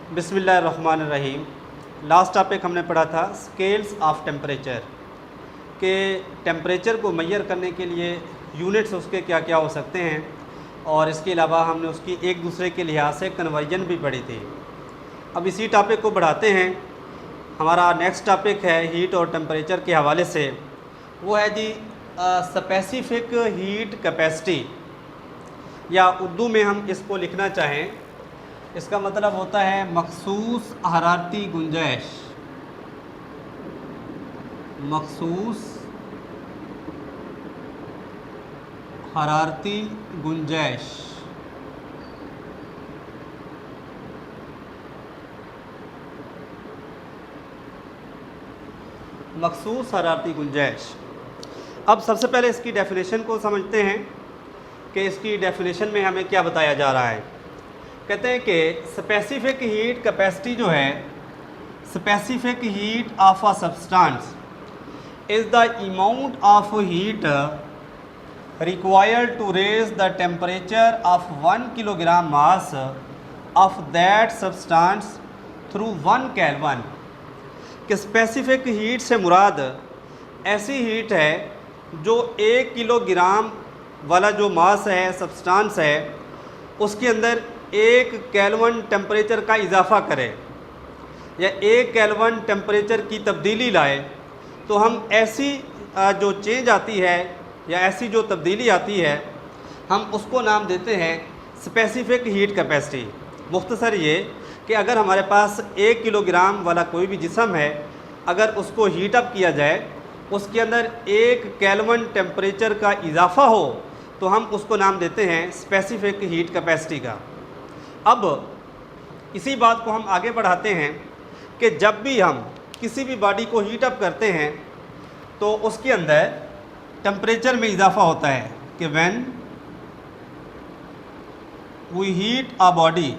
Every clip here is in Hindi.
बिस्मिल्लाहिर्रहमानिर्रहीम। लास्ट टॉपिक हमने पढ़ा था स्केल्स ऑफ टेम्परेचर के टेम्परेचर को मेजर करने के लिए यूनिट्स उसके क्या क्या हो सकते हैं, और इसके अलावा हमने उसकी एक दूसरे के लिहाज से कन्वर्जन भी पढ़ी थी। अब इसी टॉपिक को बढ़ाते हैं। हमारा नेक्स्ट टॉपिक है हीट और टेम्परेचर के हवाले से, वो है जी स्पेसिफिक हीट कैपेसिटी, या उर्दू में हम इसको लिखना चाहें, इसका मतलब होता है मखसूस हरारती गुंजाइश। मखसूस हरारती गुंजाइश। मखसूस हरारती गुंजाइश। अब सबसे पहले इसकी डेफिनेशन को समझते हैं कि इसकी डेफिनेशन में हमें क्या बताया जा रहा है। कहते हैं कि स्पेसिफिक हीट कैपेसिटी जो है, specific heat of a substance is the amount of heat required to raise the temperature of 1 kilogram mass of that substance through 1 kelvin. कि स्पेसिफिक हीट से मुराद ऐसी हीट है जो 1 किलोग्राम वाला जो मास है, सब्सटेंस है, उसके अंदर 1 केल्विन टेम्परेचर का इजाफ़ा करे या 1 केल्विन टेम्परेचर की तब्दीली लाए, तो हम ऐसी जो चेंज आती है या ऐसी जो तब्दीली आती है, हम उसको नाम देते हैं स्पेसिफिक हीट कैपेसिटी। मुख्तसर ये कि अगर हमारे पास 1 किलोग्राम वाला कोई भी जिस्म है, अगर उसको हीट अप किया जाए, उसके अंदर 1 केल्विन टेम्परेचर का इजाफ़ा हो, तो हम उसको नाम देते हैं स्पेसिफिक हीट कैपेसिटी का। अब इसी बात को हम आगे बढ़ाते हैं कि जब भी हम किसी भी बॉडी को हीट अप करते हैं तो उसके अंदर टेम्परेचर में इजाफ़ा होता है कि when we heat a body,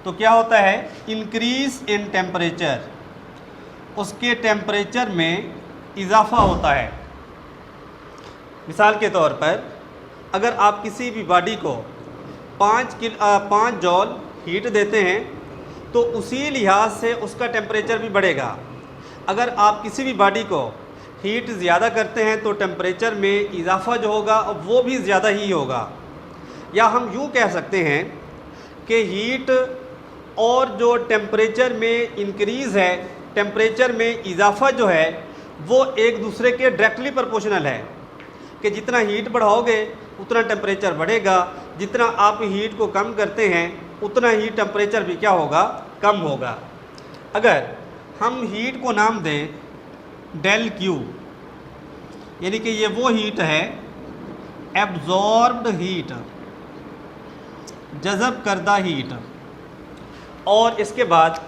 तो क्या होता है, इंक्रीज इन टेम्परेचर, उसके टेम्परेचर में इजाफ़ा होता है। मिसाल के तौर पर अगर आप किसी भी बॉडी को 5 जॉल हीट देते हैं तो उसी लिहाज से उसका टेम्परेचर भी बढ़ेगा। अगर आप किसी भी बॉडी को हीट ज़्यादा करते हैं तो टेम्परेचर में इजाफ़ा जो होगा वो भी ज़्यादा ही होगा। या हम यूँ कह सकते हैं कि हीट और जो टेम्परेचर में इंक्रीज़ है, टेम्परेचर में इजाफ़ा जो है, वो एक दूसरे के डायरेक्टली प्रोपोर्शनल है कि जितना हीट बढ़ाओगे उतना टेम्परेचर बढ़ेगा, जितना आप हीट को कम करते हैं उतना ही टेम्परेचर भी क्या होगा, कम होगा। अगर हम हीट को नाम दें डेल क्यू, यानी कि ये वो हीट है एब्जॉर्ब्ड हीट, जज़ब करदा हीट, और इसके बाद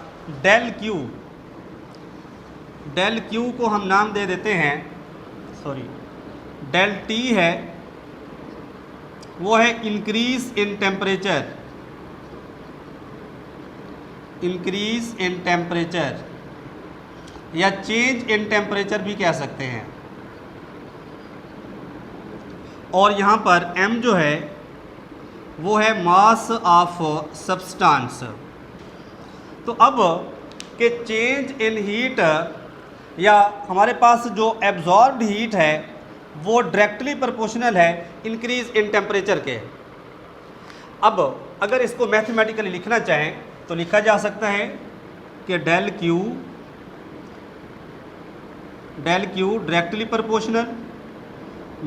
डेल क्यू को हम नाम दे देते हैं, डेल टी है, वो है increase in temperature, increase in temperature या चेंज इन टेम्परेचर भी कह सकते हैं। और यहाँ पर m जो है वो है मास ऑफ सब्सटेंस। तो अब के चेंज इन हीट, या हमारे पास जो एब्जॉर्ब्ड हीट है वो डायरेक्टली प्रोपोर्शनल है इंक्रीज इन टेम्परेचर के। अब अगर इसको मैथमेटिकली लिखना चाहें तो लिखा जा सकता है कि del Q directly proportional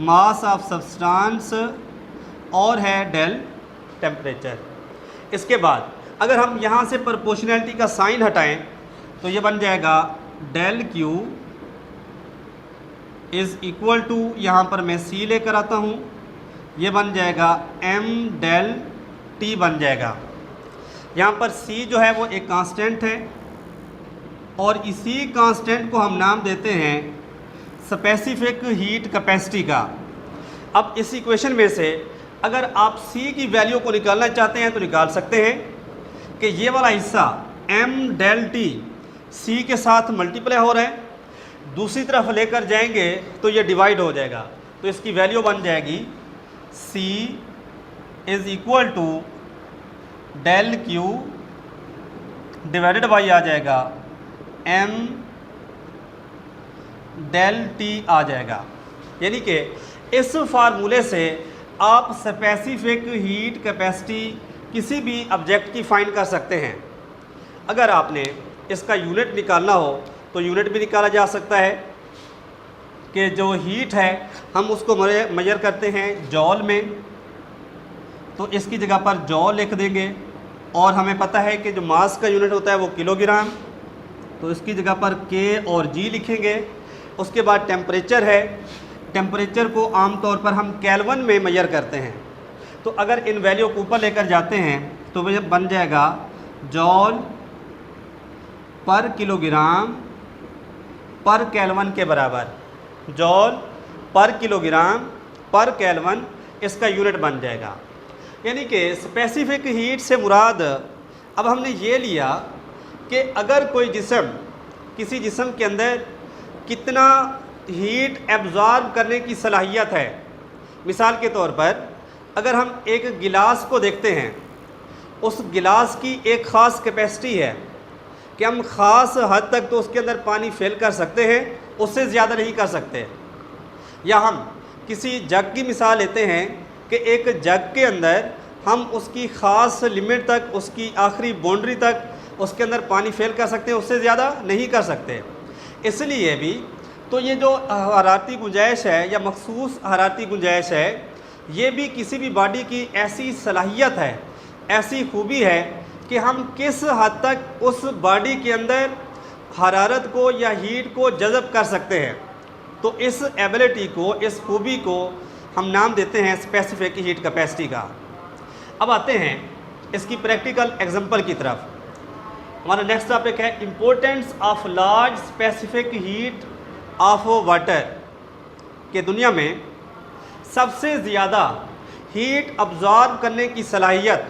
mass of substance और है डेल टेम्परेचर। इसके बाद अगर हम यहाँ से प्रोपोर्शनैलिटी का साइन हटाएं तो ये बन जाएगा del Q is equal to, यहाँ पर मैं सी लेकर आता हूँ, ये बन जाएगा m डेल टी बन जाएगा। यहाँ पर c जो है वो एक कांस्टेंट है और इसी कांस्टेंट को हम नाम देते हैं स्पेसिफिक हीट कैपेसिटी का। अब इस इक्वेशन में से अगर आप c की वैल्यू को निकालना चाहते हैं तो निकाल सकते हैं कि ये वाला हिस्सा m डेल टी c के साथ मल्टीप्लाई हो रहा है, दूसरी तरफ लेकर जाएंगे तो ये डिवाइड हो जाएगा, तो इसकी वैल्यू बन जाएगी C is equal to del Q divided by आ जाएगा M डेल T आ जाएगा। यानी कि इस फार्मूले से आप स्पेसिफिक हीट कैपेसिटी किसी भी ऑब्जेक्ट की फाइंड कर सकते हैं। अगर आपने इसका यूनिट निकालना हो तो यूनिट भी निकाला जा सकता है कि जो हीट है हम उसको मेजर करते हैं जॉल में, तो इसकी जगह पर जॉल लिख देंगे। और हमें पता है कि जो मास का यूनिट होता है वो किलोग्राम, तो इसकी जगह पर K और G लिखेंगे। उसके बाद टेम्परेचर है, टेम्परेचर को आमतौर पर हम केल्विन में मेजर करते हैं। तो अगर इन वैल्यू को ऊपर लेकर जाते हैं तो वह बन जाएगा जॉल पर किलोग्राम पर केल्विन के बराबर। जॉल पर किलोग्राम पर केल्विन इसका यूनिट बन जाएगा। यानी कि स्पेसिफिक हीट से मुराद अब हमने ये लिया कि अगर कोई जिस्म, किसी जिस्म के अंदर कितना हीट एब्जॉर्ब करने की सलाहियत है। मिसाल के तौर पर अगर हम एक गिलास को देखते हैं, उस गिलास की एक ख़ास कैपेसिटी है कि हम ख़ास हद तक तो उसके अंदर पानी फिल कर सकते हैं, उससे ज़्यादा नहीं कर सकते। या हम किसी जग की मिसाल लेते हैं कि एक जग के अंदर हम उसकी ख़ास लिमिट तक, उसकी आखिरी बाउंड्री तक उसके अंदर पानी फिल कर सकते हैं, उससे ज़्यादा नहीं कर सकते। इसलिए भी तो ये जो हरारती गुंजाइश है या मखसूस हरारती गुंजाइश है, ये भी किसी भी बॉडी की ऐसी सलाहियत है, ऐसी खूबी है कि हम किस हद तक उस बॉडी के अंदर हरारत को या हीट को जज़ब कर सकते हैं। तो इस एबिलिटी को, इस खूबी को हम नाम देते हैं स्पेसिफिक हीट कैपेसिटी का। अब आते हैं इसकी प्रैक्टिकल एग्जांपल की तरफ। हमारा नेक्स्ट टॉपिक है importance of large specific heat of water. कि दुनिया में सबसे ज़्यादा हीट अब्जॉर्ब करने की सलाहियत,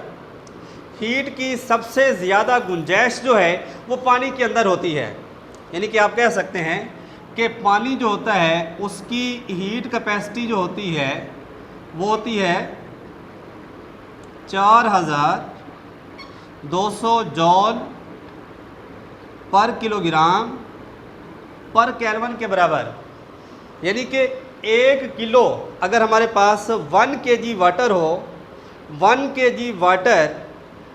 हीट की सबसे ज़्यादा गुंजाइश जो है वो पानी के अंदर होती है। यानी कि आप कह सकते हैं कि पानी जो होता है उसकी हीट कैपेसिटी जो होती है वो होती है 4200 जॉल पर किलोग्राम पर केल्विन के बराबर। यानी कि 1 किलो अगर हमारे पास 1 kg वाटर हो, 1 kg वाटर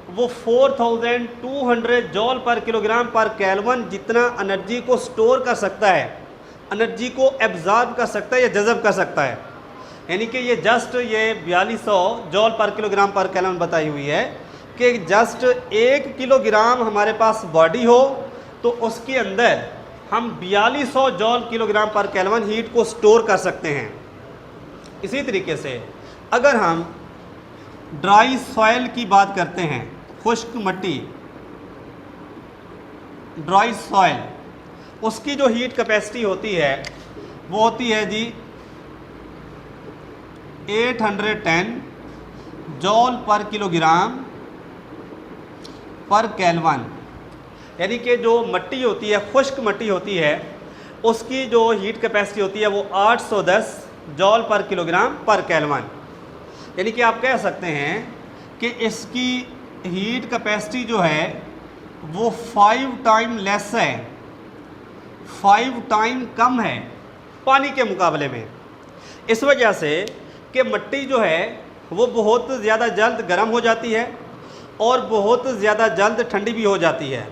वो 4200 जॉल पर किलोग्राम पर केल्विन जितना एनर्जी को स्टोर कर सकता है, एनर्जी को एब्जॉर्ब कर सकता है या जज़ब कर सकता है। यानी कि ये जस्ट ये 4200 जॉल पर किलोग्राम पर केल्विन बताई हुई है कि जस्ट 1 किलोग्राम हमारे पास बॉडी हो तो उसके अंदर हम 4200 जॉल किलोग्राम पर केल्विन हीट को स्टोर कर सकते हैं। इसी तरीके से अगर हम ड्राई सॉइल की बात करते हैं, खुश्क मिट्टी, ड्राई सॉइल, उसकी जो हीट कैपेसिटी होती है वो होती है जी 810 जॉल पर किलोग्राम पर केल्विन। यानी कि जो मिट्टी होती है, खुश्क मिट्टी होती है, उसकी जो हीट कैपेसिटी होती है वो 810 जॉल पर किलोग्राम पर केल्विन। यानी कि आप कह सकते हैं कि इसकी हीट कैपेसिटी जो है वो 5 टाइम लेस है, 5 टाइम कम है पानी के मुकाबले में। इस वजह से कि मिट्टी जो है वो बहुत ज़्यादा जल्द गर्म हो जाती है और बहुत ज़्यादा जल्द ठंडी भी हो जाती है,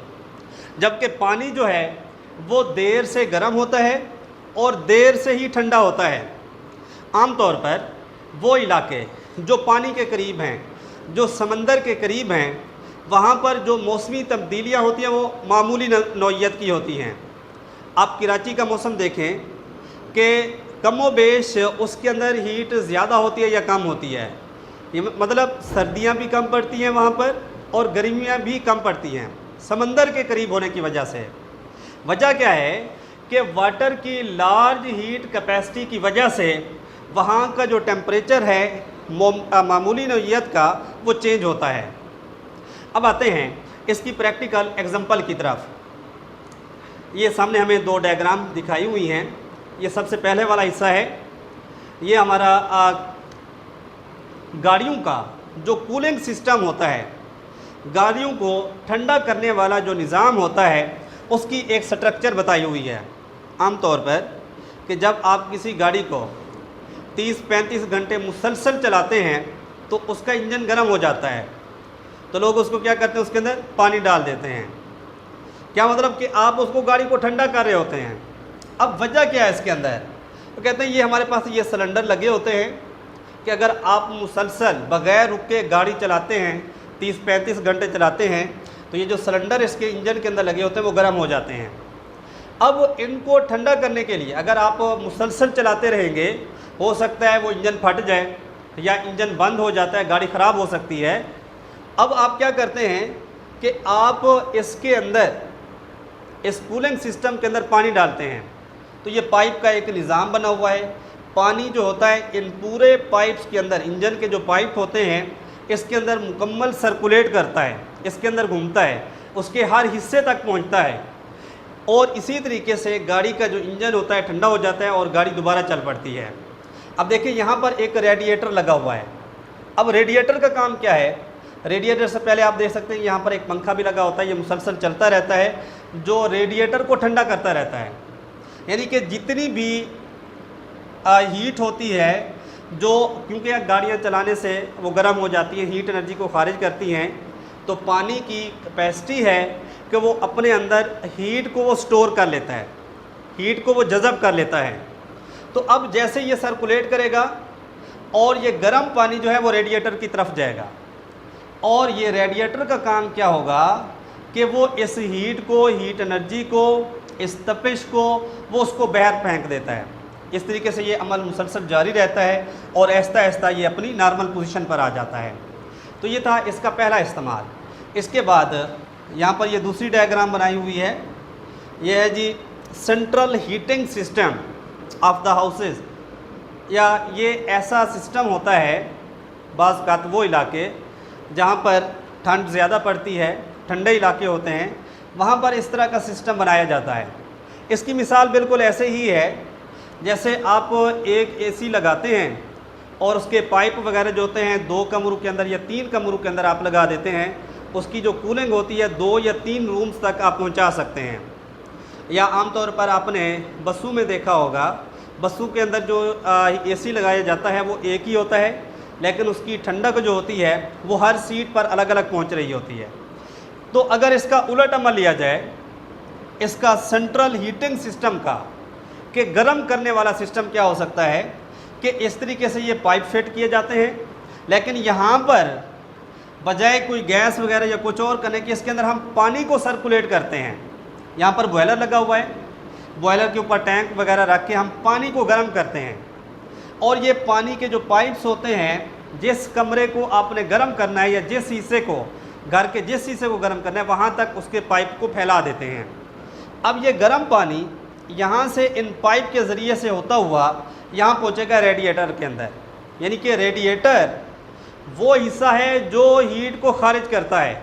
जबकि पानी जो है वो देर से गर्म होता है और देर से ही ठंडा होता है। आमतौर पर वो इलाके जो पानी के करीब हैं, जो समंदर के करीब हैं, वहाँ पर जो मौसमी तब्दीलियाँ होती हैं वो मामूली नौइयत की होती हैं। आप कराची का मौसम देखें कि कमो बेश उसके अंदर हीट ज़्यादा होती है या कम होती है। ये मतलब सर्दियाँ भी कम पड़ती हैं वहाँ पर और गर्मियाँ भी कम पड़ती हैं समंदर के करीब होने की वजह से। वजह क्या है कि वाटर की लार्ज हीट कैपेसिटी की वजह से वहाँ का जो टेम्परेचर है मामूली नौइयत का वो चेंज होता है। अब आते हैं इसकी प्रैक्टिकल एग्जांपल की तरफ। ये सामने हमें दो डायग्राम दिखाई हुई हैं। ये सबसे पहले वाला हिस्सा है, ये हमारा गाड़ियों का जो कूलिंग सिस्टम होता है, गाड़ियों को ठंडा करने वाला जो निज़ाम होता है, उसकी एक स्ट्रक्चर बताई हुई है। आमतौर पर कि जब आप किसी गाड़ी को 30-35 घंटे मुसलसल चलाते हैं तो उसका इंजन गर्म हो जाता है, तो लोग उसको क्या करते हैं, उसके अंदर पानी डाल देते हैं। क्या मतलब कि आप उसको गाड़ी को ठंडा कर रहे होते हैं। अब वजह क्या है इसके अंदर, तो कहते हैं ये हमारे पास ये सिलेंडर लगे होते हैं कि अगर आप मुसलसल बग़ैर रुक के गाड़ी चलाते हैं, 30-35 घंटे चलाते हैं, तो ये जो सिलेंडर इसके इंजन के अंदर लगे होते हैं वो गर्म हो जाते हैं। अब इनको ठंडा करने के लिए अगर आप मुसलसल चलाते रहेंगे, हो सकता है वो इंजन फट जाए या इंजन बंद हो जाता है, गाड़ी ख़राब हो सकती है। अब आप क्या करते हैं कि आप इसके अंदर, इस कूलिंग सिस्टम के अंदर पानी डालते हैं। तो ये पाइप का एक निज़ाम बना हुआ है। पानी जो होता है इन पूरे पाइप्स के अंदर, इंजन के जो पाइप होते हैं, इसके अंदर मुकम्मल सर्कुलेट करता है, इसके अंदर घूमता है, उसके हर हिस्से तक पहुंचता है, और इसी तरीके से गाड़ी का जो इंजन होता है ठंडा हो जाता है और गाड़ी दोबारा चल पड़ती है। अब देखिए यहाँ पर एक रेडिएटर लगा हुआ है। अब रेडिएटर का काम क्या है, रेडिएटर से पहले आप देख सकते हैं यहाँ पर एक पंखा भी लगा होता है, ये मुसलसल चलता रहता है, जो रेडिएटर को ठंडा करता रहता है। यानी कि जितनी भी हीट होती है, जो क्योंकि गाड़ियाँ चलाने से वो गर्म हो जाती हैं, हीट एनर्जी को खारिज करती हैं, तो पानी की कैपेसिटी है कि वो अपने अंदर हीट को वो स्टोर कर लेता है, हीट को वो जज़ब कर लेता है। तो अब जैसे ये सर्कुलेट करेगा और ये गर्म पानी जो है वो रेडिएटर की तरफ जाएगा, और ये रेडिएटर का काम क्या होगा कि वो इस हीट को, हीट एनर्जी को, इस तपिश को वो उसको बाहर फेंक देता है। इस तरीके से ये अमल मुसलसल जारी रहता है और आहिस्ता आहिस्ता ये अपनी नॉर्मल पोजीशन पर आ जाता है। तो ये था इसका पहला इस्तेमाल। इसके बाद यहाँ पर ये दूसरी डायग्राम बनाई हुई है, ये है जी central heating system of the houses, या ये ऐसा सिस्टम होता है बाज़ का वो इलाके जहाँ पर ठंड ज़्यादा पड़ती है, ठंडे इलाके होते हैं, वहाँ पर इस तरह का सिस्टम बनाया जाता है। इसकी मिसाल बिल्कुल ऐसे ही है जैसे आप एक एसी लगाते हैं और उसके पाइप वगैरह जो होते हैं 2 कमरों के अंदर या 3 कमरों के अंदर आप लगा देते हैं, उसकी जो कूलिंग होती है 2 या 3 रूम्स तक आप पहुंचा सकते हैं। या आमतौर पर आपने बसों में देखा होगा, बसों के अंदर जो एसी लगाया जाता है वो एक ही होता है, लेकिन उसकी ठंडक जो होती है वो हर सीट पर अलग अलग पहुंच रही होती है। तो अगर इसका उलट अमल लिया जाए, इसका सेंट्रल हीटिंग सिस्टम का, कि गर्म करने वाला सिस्टम क्या हो सकता है कि इस तरीके से ये पाइप फिट किए जाते हैं, लेकिन यहाँ पर बजाय कोई गैस वगैरह या कुछ और करने के, इसके अंदर हम पानी को सर्कुलेट करते हैं। यहाँ पर बॉयलर लगा हुआ है, बॉयलर के ऊपर टैंक वगैरह रख के हम पानी को गर्म करते हैं, और ये पानी के जो पाइप्स होते हैं, जिस कमरे को आपने गर्म करना है या जिस हिस्से को, घर के जिस हिस्से को गर्म करना है, वहाँ तक उसके पाइप को फैला देते हैं। अब ये गर्म पानी यहाँ से इन पाइप के ज़रिए से होता हुआ यहाँ पहुँचेगा रेडिएटर के अंदर। यानी कि रेडिएटर वो हिस्सा है जो हीट को खारिज करता है।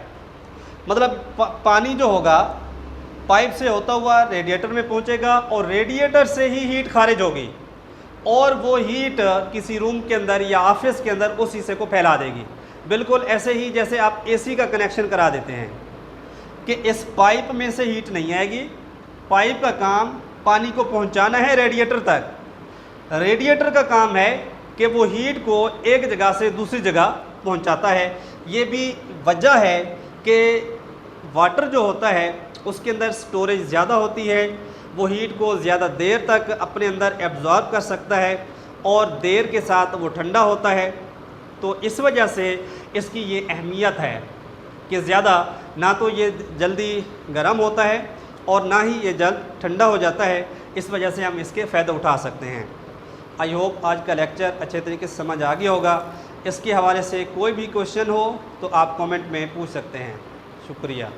मतलब पानी जो होगा पाइप से होता हुआ रेडिएटर में पहुँचेगा और रेडिएटर से ही हीट खारिज होगी, और वो हीट किसी रूम के अंदर या ऑफिस के अंदर उस हिस्से को फैला देगी। बिल्कुल ऐसे ही जैसे आप एसी का कनेक्शन करा देते हैं कि इस पाइप में से हीट नहीं आएगी, पाइप का काम पानी को पहुंचाना है रेडिएटर तक, रेडिएटर का काम है कि वो हीट को एक जगह से दूसरी जगह पहुंचाता है। ये भी वजह है कि वाटर जो होता है उसके अंदर स्टोरेज ज़्यादा होती है, वो हीट को ज़्यादा देर तक अपने अंदर एब्जॉर्ब कर सकता है और देर के साथ वो ठंडा होता है। तो इस वजह से इसकी ये अहमियत है कि ज़्यादा ना तो ये जल्दी गर्म होता है और ना ही ये जल्द ठंडा हो जाता है। इस वजह से हम इसके फ़ायदा उठा सकते हैं। आई होप आज का लेक्चर अच्छे तरीके से समझ आ गया होगा। इसके हवाले से कोई भी क्वेश्चन हो तो आप कमेंट में पूछ सकते हैं। शुक्रिया।